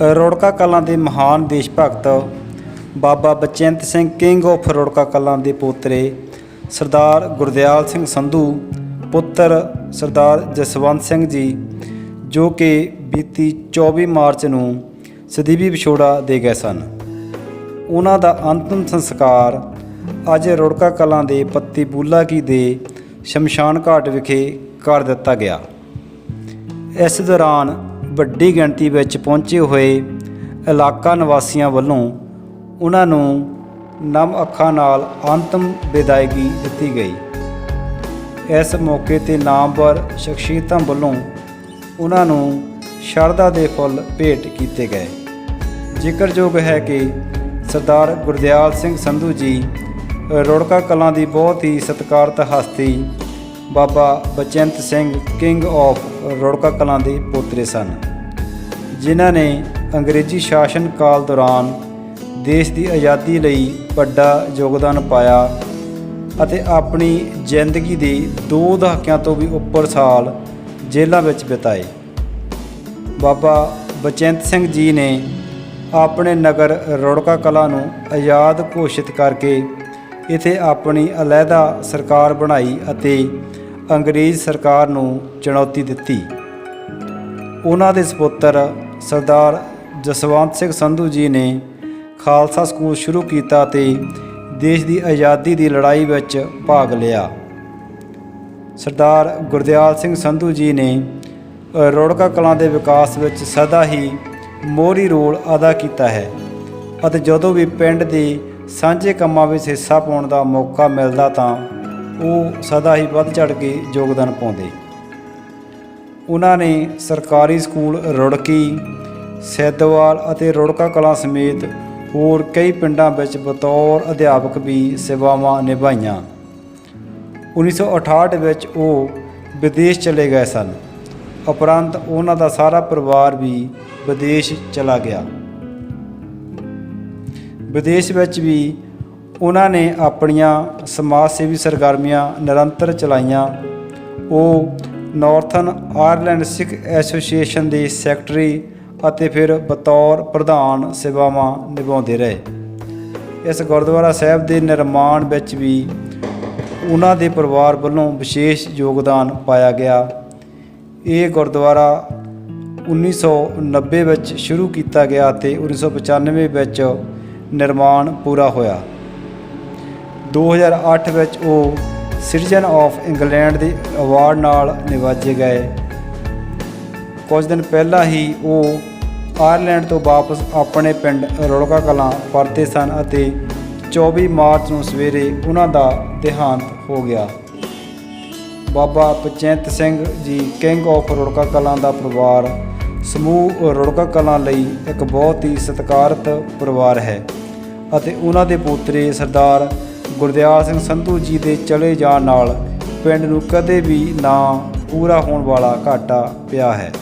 ਰੁੜਕਾ ਕਲਾਂ ਦੇ ਮਹਾਨ ਦੇਸ਼ ਭਗਤ ਬਾਬਾ ਬਚਿੰਤ ਸਿੰਘ ਕਿੰਗ ਆਫ ਰੁੜਕਾ ਕਲਾਂ ਦੇ ਪੋਤਰੇ ਸਰਦਾਰ ਗੁਰਦਿਆਲ ਸਿੰਘ ਸੰਧੂ ਪੁੱਤਰ ਸਰਦਾਰ ਜਸਵੰਤ ਸਿੰਘ ਜੀ, ਜੋ ਕਿ ਬੀਤੀ 24 ਮਾਰਚ ਨੂੰ ਸਦੀਵੀ ਵਿਛੋੜਾ ਦੇ ਗਏ ਸਨ। ਉਹਨਾਂ ਦਾ ਅੰਤਿਮ ਸੰਸਕਾਰ ਅੱਜ ਰੁੜਕਾ ਕਲਾਂ ਦੇ ਪੱਤੀ ਬੂਲਾ ਕੀ ਦੇ ਸ਼ਮਸ਼ਾਨ ਘਾਟ ਵਿਖੇ ਕਰ ਦਿੱਤਾ ਗਿਆ। ਇਸ ਦੌਰਾਨ ਵੱਡੀ ਗਿਣਤੀ ਵਿੱਚ ਪਹੁੰਚੇ ਹੋਏ ਇਲਾਕਾ ਨਿਵਾਸੀਆਂ ਵੱਲੋਂ ਉਹਨਾਂ ਨੂੰ ਨਮ ਅੱਖਾਂ ਨਾਲ ਅੰਤਿਮ ਵਿਦਾਇਗੀ ਦਿੱਤੀ ਗਈ। ਇਸ ਮੌਕੇ 'ਤੇ ਨਾਮਵਰ ਸ਼ਖਸੀਅਤਾਂ ਵੱਲੋਂ ਉਹਨਾਂ ਨੂੰ ਸ਼ਰਧਾ ਦੇ ਫੁੱਲ ਭੇਟ ਕੀਤੇ ਗਏ। ਜ਼ਿਕਰਯੋਗ ਹੈ ਕਿ ਸਰਦਾਰ ਗੁਰਦਿਆਲ ਸਿੰਘ ਸੰਧੂ ਜੀ ਰੁੜਕਾ ਕਲਾਂ ਦੀ ਬਹੁਤ ਹੀ ਸਤਿਕਾਰਤ ਹਸਤੀ ਬਾਬਾ ਬਚਿੰਤ ਸਿੰਘ ਕਿੰਗ ਆਫ ਰੁੜਕਾ ਕਲਾਂ ਦੇ ਪੋਤਰੇ ਸਨ, ਜਿਨ੍ਹਾਂ ਨੇ ਅੰਗਰੇਜ਼ੀ ਸ਼ਾਸਨ ਕਾਲ ਦੌਰਾਨ ਦੇਸ਼ ਦੀ ਆਜ਼ਾਦੀ ਲਈ ਵੱਡਾ ਯੋਗਦਾਨ ਪਾਇਆ ਅਤੇ ਆਪਣੀ ਜ਼ਿੰਦਗੀ ਦੇ 2 ਦਹਾਕਿਆਂ ਤੋਂ ਵੀ ਉੱਪਰ ਸਾਲ ਜੇਲ੍ਹਾਂ ਵਿੱਚ ਬਿਤਾਏ। ਬਾਬਾ ਬਚਿੰਤ ਸਿੰਘ ਜੀ ਨੇ ਆਪਣੇ ਨਗਰ ਰੁੜਕਾ ਕਲਾਂ ਨੂੰ ਆਜ਼ਾਦ ਘੋਸ਼ਿਤ ਕਰਕੇ ਇੱਥੇ ਆਪਣੀ ਅਲੱਗਾ ਸਰਕਾਰ ਬਣਾਈ ਅਤੇ ਅੰਗਰੇਜ਼ ਸਰਕਾਰ ਨੂੰ ਚੁਣੌਤੀ ਦਿੱਤੀ। ਉਹਨਾਂ ਦੇ ਸਪੁੱਤਰ ਸਰਦਾਰ ਜਸਵੰਤ ਸਿੰਘ ਸੰਧੂ ਜੀ ਨੇ ਖਾਲਸਾ ਸਕੂਲ ਸ਼ੁਰੂ ਕੀਤਾ ਅਤੇ ਦੇਸ਼ ਦੀ ਆਜ਼ਾਦੀ ਦੀ ਲੜਾਈ ਵਿੱਚ ਭਾਗ ਲਿਆ। ਸਰਦਾਰ ਗੁਰਦਿਆਲ ਸਿੰਘ ਸੰਧੂ ਜੀ ਨੇ ਰੁੜਕਾ ਕਲਾਂ ਦੇ ਵਿਕਾਸ ਵਿੱਚ ਸਦਾ ਹੀ ਮੋਹਰੀ ਰੋਲ ਅਦਾ ਕੀਤਾ ਹੈ ਅਤੇ ਜਦੋਂ ਵੀ ਪਿੰਡ ਦੇ ਸਾਂਝੇ ਕੰਮਾਂ ਵਿੱਚ ਹਿੱਸਾ ਪਾਉਣ ਦਾ ਮੌਕਾ ਮਿਲਦਾ ਤਾਂ ਉਹ ਸਦਾ ਹੀ ਵੱਧ ਚੜ੍ਹ ਕੇ ਯੋਗਦਾਨ ਪਾਉਂਦੇ। ਉਹਨਾਂ ਨੇ ਸਰਕਾਰੀ ਸਕੂਲ ਰੁੜਕੀ, ਸੈਦੋਵਾਲ ਅਤੇ ਰੁੜਕਾ ਕਲਾਂ ਸਮੇਤ ਹੋਰ ਕਈ ਪਿੰਡਾਂ ਵਿੱਚ ਬਤੌਰ ਅਧਿਆਪਕ ਵੀ ਸੇਵਾਵਾਂ ਨਿਭਾਈਆਂ। 1968 ਵਿੱਚ ਉਹ ਵਿਦੇਸ਼ ਚਲੇ ਗਏ ਸਨ। ਉਪਰੰਤ ਉਹਨਾਂ ਦਾ ਸਾਰਾ ਪਰਿਵਾਰ ਵੀ ਵਿਦੇਸ਼ ਚਲਾ ਗਿਆ। ਵਿਦੇਸ਼ ਵਿੱਚ ਵੀ ਉਹਨਾਂ ਨੇ ਆਪਣੀਆਂ ਸਮਾਜ ਸੇਵੀ ਸਰਗਰਮੀਆਂ ਨਿਰੰਤਰ ਚਲਾਈਆਂ। ਉਹ ਨਾਰਥਰਨ ਆਇਰਲੈਂਡ ਸਿੱਖ ਐਸੋਸੀਏਸ਼ਨ ਦੇ ਸੈਕਟਰੀ ਅਤੇ ਫਿਰ ਬਤੌਰ ਪ੍ਰਧਾਨ ਸੇਵਾਵਾਂ ਨਿਭਾਉਂਦੇ ਰਹੇ। ਇਸ ਗੁਰਦੁਆਰਾ ਸਾਹਿਬ ਦੇ ਨਿਰਮਾਣ ਵਿੱਚ ਵੀ ਉਹਨਾਂ ਦੇ ਪਰਿਵਾਰ ਵੱਲੋਂ ਵਿਸ਼ੇਸ਼ ਯੋਗਦਾਨ ਪਾਇਆ ਗਿਆ। ਇਹ ਗੁਰਦੁਆਰਾ 1990 ਵਿੱਚ ਸ਼ੁਰੂ ਕੀਤਾ ਗਿਆ ਅਤੇ 1995 ਵਿੱਚ ਨਿਰਮਾਣ ਪੂਰਾ ਹੋਇਆ। 2008 ਵਿੱਚ ਉਹ ਸਿਟੀਜ਼ਨ ਆਫ ਇੰਗਲੈਂਡ ਦੇ ਅਵਾਰਡ ਨਾਲ ਨਿਵਾਜੇ ਗਏ। ਕੁਝ ਦਿਨ ਪਹਿਲਾਂ ਹੀ ਉਹ ਆਇਰਲੈਂਡ ਤੋਂ ਵਾਪਸ ਆਪਣੇ ਪਿੰਡ ਰੁੜਕਾ ਕਲਾਂ ਪਰਤੇ ਸਨ ਅਤੇ 24 ਮਾਰਚ ਨੂੰ ਸਵੇਰੇ ਉਹਨਾਂ ਦਾ ਦੇਹਾਂਤ ਹੋ ਗਿਆ। ਬਾਬਾ ਬਚਿੰਤ ਸਿੰਘ ਜੀ ਕਿੰਗ ਆਫ ਰੁੜਕਾ ਕਲਾਂ ਦਾ ਪਰਿਵਾਰ ਸਮੂਹ ਰੁੜਕਾ ਕਲਾਂ ਲਈ ਇੱਕ ਬਹੁਤ ਹੀ ਸਤਿਕਾਰਤ ਪਰਿਵਾਰ ਹੈ ਅਤੇ ਉਹਨਾਂ ਦੇ ਪੋਤਰੇ ਸਰਦਾਰ ਗੁਰਦਿਆਲ ਸਿੰਘ ਸੰਧੂ ਜੀ ਦੇ ਚਲੇ ਜਾਣ ਨਾਲ ਪਿੰਡ ਨੂੰ ਕਦੇ ਵੀ ਨਾ ਪੂਰਾ ਹੋਣ ਵਾਲਾ ਘਾਟਾ ਪਿਆ ਹੈ।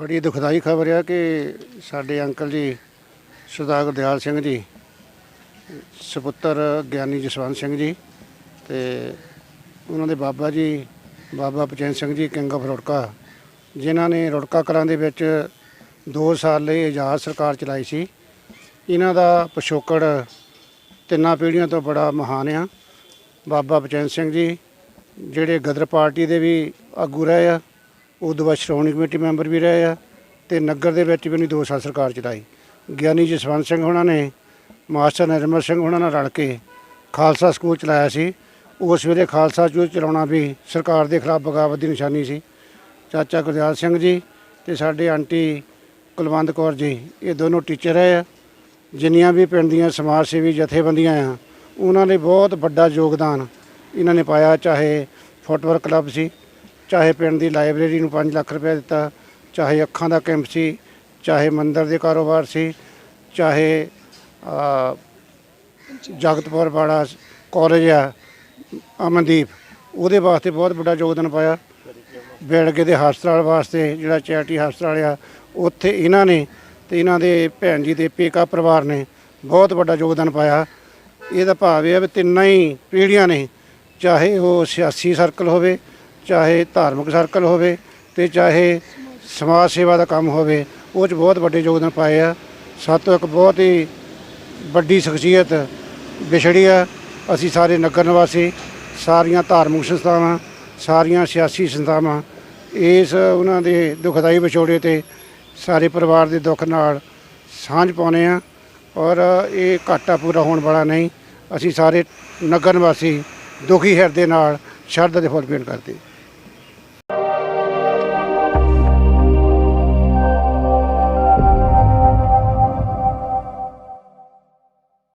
बड़ी दुखदाई खबर है कि साडे अंकल जी सरदार गुरदयाल सिंह जी सपुत्र ਗਿਆਨੀ ਜਸਵੰਤ ਸਿੰਘ ਜੀ ਤੇ ਉਹਨਾਂ ਦੇ ਬਾਬਾ ਜੀ ਬਾਬਾ ਬਚਨ ਸਿੰਘ ਜੀ ਕਿੰਗ ਆਫ ਰੁੜਕਾ, ਜਿਨ੍ਹਾਂ ਨੇ ਰੁੜਕਾ ਕਲਾਂ ਦੇ ਵਿੱਚ 2 ਸਾਲ ਲਈ ਆਜ਼ਾਦ ਸਰਕਾਰ ਚਲਾਈ ਸੀ। ਇਹਨਾਂ ਦਾ ਪਿਛੋਕੜ 3 ਪੀੜ੍ਹੀਆਂ ਤੋਂ ਬੜਾ ਮਹਾਨ ਆ। ਬਾਬਾ ਬਚਨ ਸਿੰਘ ਜੀ ਜਿਹੜੇ ਗਦਰ ਪਾਰਟੀ ਦੇ ਵੀ ਆਗੂ ਰਹੇ ਆ, ਉਦੋਂ ਬਾਅਦ ਸ਼੍ਰੋਮਣੀ ਕਮੇਟੀ ਮੈਂਬਰ ਵੀ ਰਹੇ ਆ ਤੇ ਨਗਰ ਦੇ ਵਿੱਚ ਵੀ ਨਹੀਂ 2 ਸਾਲ ਸਰਕਾਰ ਚਲਾਈ। ਗਿਆਨੀ ਜਸਵੰਤ ਸਿੰਘ ਉਹਨਾਂ ਨੇ ਮਾਸਟਰ ਨਿਰਮਲ ਸਿੰਘ ਉਹਨਾਂ ਨਾਲ ਰਲ ਕੇ ਖਾਲਸਾ ਸਕੂਲ ਚਲਾਇਆ ਸੀ। ਉਸ ਵੇਲੇ ਖਾਲਸਾ ਸਕੂਲ ਚਲਾਉਣਾ ਵੀ ਸਰਕਾਰ ਦੇ ਖਿਲਾਫ ਬਗਾਵਤ ਦੀ ਨਿਸ਼ਾਨੀ ਸੀ। ਚਾਚਾ ਗੁਰਦਿਆਲ ਸਿੰਘ ਜੀ ਤੇ ਸਾਡੇ ਆਂਟੀ ਕੁਲਵੰਤ ਕੌਰ ਜੀ, ਇਹ ਦੋਨੋਂ ਟੀਚਰ ਰਹੇ ਆ। ਜਿੰਨੀਆਂ ਵੀ ਪਿੰਡ ਦੀਆਂ ਸਮਾਜ ਸੇਵੀ ਜਥੇਬੰਦੀਆਂ ਆ, ਉਹਨਾਂ ਨੇ ਬਹੁਤ ਵੱਡਾ ਯੋਗਦਾਨ ਇਹਨਾਂ ਨੇ ਪਾਇਆ। ਚਾਹੇ ਫੁੱਟਬਾਲ ਕਲੱਬ ਸੀ, ਚਾਹੇ ਪਿੰਡ ਦੀ ਲਾਇਬ੍ਰੇਰੀ ਨੂੰ 5 ਲੱਖ ਰੁਪਏ ਦਿੱਤਾ, ਚਾਹੇ ਅੱਖਾਂ ਦਾ ਕੈਂਪ ਸੀ, ਚਾਹੇ ਮੰਦਰ ਦੇ ਕਾਰੋਬਾਰ ਸੀ, ਚਾਹੇ ਜਗਤਪੁਰ ਵਾਲਾ ਕਾਲਜ ਆ ਅਮਨਦੀਪ, ਉਹਦੇ ਵਾਸਤੇ ਬਹੁਤ ਵੱਡਾ ਯੋਗਦਾਨ ਪਾਇਆ। ਬੇੜਗੇ ਦੇ ਹਸਪਤਾਲ ਵਾਸਤੇ ਜਿਹੜਾ ਚੈਰਿਟੀ ਹਸਪਤਾਲ ਆ, ਉੱਥੇ ਇਹਨਾਂ ਨੇ ਤੇ ਇਹਨਾਂ ਦੇ ਭੈਣ ਜੀ ਦੇ ਪੇਕਾ ਪਰਿਵਾਰ ਨੇ ਬਹੁਤ ਵੱਡਾ ਯੋਗਦਾਨ ਪਾਇਆ। ਇਹਦਾ ਭਾਵ ਇਹ ਹੈ ਵੀ ਤਿੰਨਾਂ ਹੀ ਪੀੜ੍ਹੀਆਂ ਨੇ, ਚਾਹੇ ਉਹ ਸਿਆਸੀ ਸਰਕਲ ਹੋਵੇ, ਚਾਹੇ ਧਾਰਮਿਕ ਸਰਕਲ ਹੋਵੇ ਤੇ ਚਾਹੇ ਸਮਾਜ ਸੇਵਾ ਦਾ ਕੰਮ ਹੋਵੇ, ਉਹ 'ਚ ਬਹੁਤ ਵੱਡੇ ਯੋਗਦਾਨ ਪਾਏ ਆ। ਸਾਤੋਂ ਇੱਕ ਬਹੁਤ ਹੀ ਵੱਡੀ ਸ਼ਖਸੀਅਤ ਵਿਛੜੀ ਆ। ਅਸੀਂ ਸਾਰੇ ਨਗਰ ਨਿਵਾਸੀ, ਸਾਰੀਆਂ ਧਾਰਮਿਕ ਸੰਸਥਾਵਾਂ, ਸਾਰੀਆਂ ਸਿਆਸੀ ਸੰਸਥਾਵਾਂ ਇਸ ਉਹਨਾਂ ਦੇ ਦੁਖਦਾਈ ਵਿਛੋੜੇ 'ਤੇ ਸਾਰੇ ਪਰਿਵਾਰ ਦੇ ਦੁੱਖ ਨਾਲ ਸਾਂਝ ਪਾਉਂਦੇ ਹਾਂ। ਔਰ ਇਹ ਘਾਟਾ ਪੂਰਾ ਹੋਣ ਵਾਲਾ ਨਹੀਂ। ਅਸੀਂ ਸਾਰੇ ਨਗਰ ਨਿਵਾਸੀ ਦੁਖੀ ਹਿਰਦੇ ਨਾਲ ਸ਼ਰਧਾ ਦੇ ਫੁੱਲ ਭੇਟ ਕਰਦੇ।